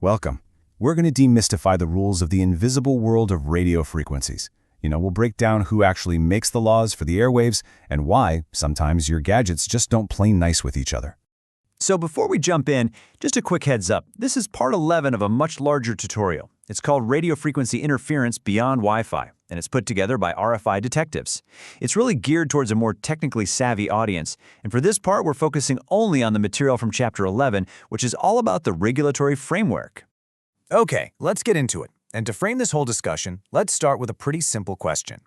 Welcome. We're going to demystify the rules of the invisible world of radio frequencies. We'll break down who actually makes the laws for the airwaves and why sometimes your gadgets just don't play nice with each other. So before we jump in, just a quick heads up. This is part 11 of a much larger tutorial. It's called Radio Frequency Interference Beyond Wi-Fi, and it's put together by RFI detectives. It's really geared towards a more technically savvy audience, and for this part, we're focusing only on the material from Chapter 11, which is all about the regulatory framework. Okay, let's get into it. And to frame this whole discussion, let's start with a pretty simple question.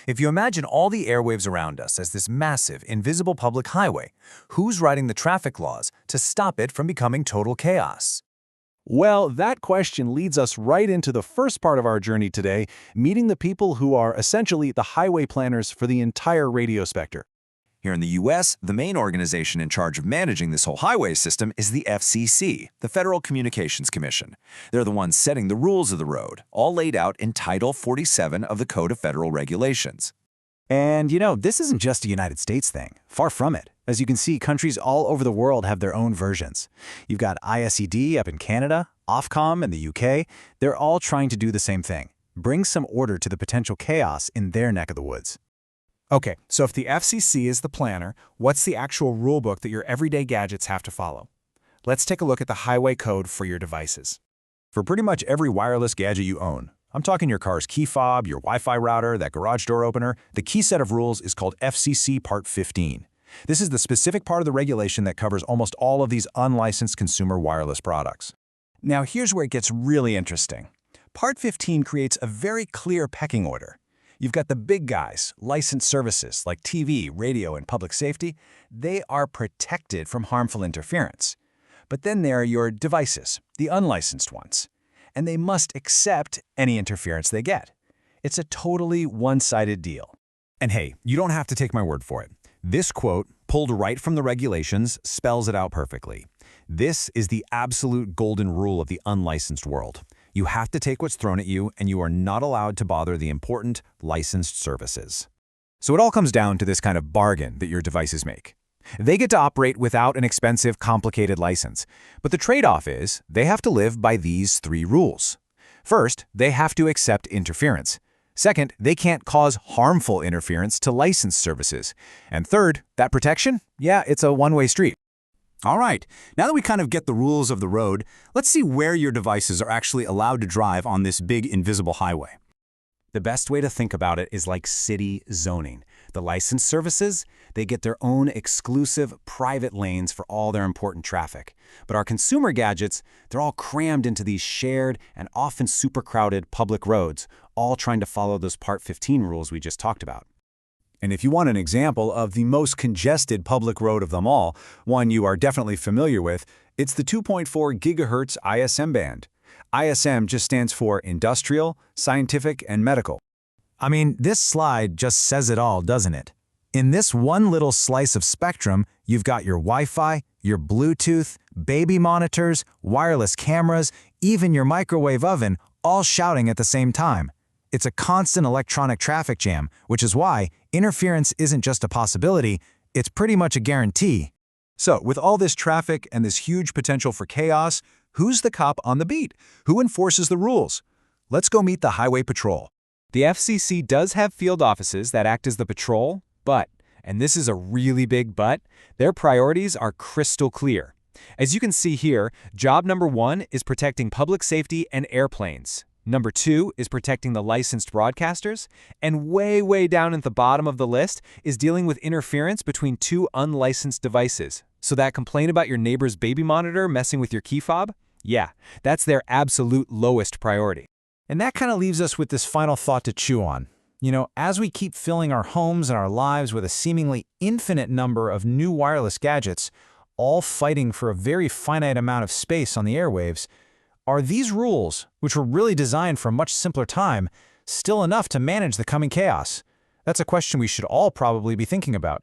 If you imagine all the airwaves around us as this massive, invisible public highway, who's writing the traffic laws to stop it from becoming total chaos? Well, that question leads us right into the first part of our journey today, meeting the people who are essentially the highway planners for the entire radio spectrum. Here in the U.S., the main organization in charge of managing this whole highway system is the FCC, the Federal Communications Commission. They're the ones setting the rules of the road, all laid out in Title 47 of the Code of Federal Regulations. And this isn't just a United States thing. Far from it. As you can see, countries all over the world have their own versions. You've got ISED up in Canada, Ofcom in the UK. They're all trying to do the same thing. Bring some order to the potential chaos in their neck of the woods. Okay, so if the FCC is the planner, what's the actual rulebook that your everyday gadgets have to follow? Let's take a look at the highway code for your devices. For pretty much every wireless gadget you own, I'm talking your car's key fob, your Wi-Fi router, that garage door opener, the key set of rules is called FCC Part 15. This is the specific part of the regulation that covers almost all of these unlicensed consumer wireless products. Now here's where it gets really interesting. Part 15 creates a very clear pecking order. You've got the big guys, licensed services like TV, radio, and public safety. They are protected from harmful interference. But then there are your devices, the unlicensed ones. And they must accept any interference they get. It's a totally one-sided deal. And hey, you don't have to take my word for it. This quote, pulled right from the regulations, spells it out perfectly. This is the absolute golden rule of the unlicensed world. You have to take what's thrown at you, and you are not allowed to bother the important licensed services. So it all comes down to this kind of bargain that your devices make. They get to operate without an expensive, complicated license. But the trade-off is they have to live by these 3 rules. First, they have to accept interference. Second, they can't cause harmful interference to licensed services. And third, that protection? Yeah, it's a one-way street. All right, now that we kind of get the rules of the road, let's see where your devices are actually allowed to drive on this big invisible highway. The best way to think about it is like city zoning. The licensed services, they get their own exclusive private lanes for all their important traffic. But our consumer gadgets, they're all crammed into these shared and often super crowded public roads, all trying to follow those Part 15 rules we just talked about. And if you want an example of the most congested public road of them all, one you are definitely familiar with, it's the 2.4 gigahertz ISM band. ISM just stands for Industrial, Scientific, and Medical. I mean, this slide just says it all, doesn't it? In this one little slice of spectrum, you've got your Wi-Fi, your Bluetooth, baby monitors, wireless cameras, even your microwave oven, all shouting at the same time. It's a constant electronic traffic jam, which is why interference isn't just a possibility, it's pretty much a guarantee. So, with all this traffic and this huge potential for chaos, who's the cop on the beat? Who enforces the rules? Let's go meet the Highway Patrol. The FCC does have field offices that act as the patrol, but, and this is a really big but, their priorities are crystal clear. As you can see here, job number 1 is protecting public safety and airplanes. Number 2 is protecting the licensed broadcasters, and way down at the bottom of the list is dealing with interference between 2 unlicensed devices. So that complaint about your neighbor's baby monitor messing with your key fob? Yeah, that's their absolute lowest priority. And that kind of leaves us with this final thought to chew on. As we keep filling our homes and our lives with a seemingly infinite number of new wireless gadgets, all fighting for a very finite amount of space on the airwaves, are these rules, which were really designed for a much simpler time, still enough to manage the coming chaos? That's a question we should all probably be thinking about.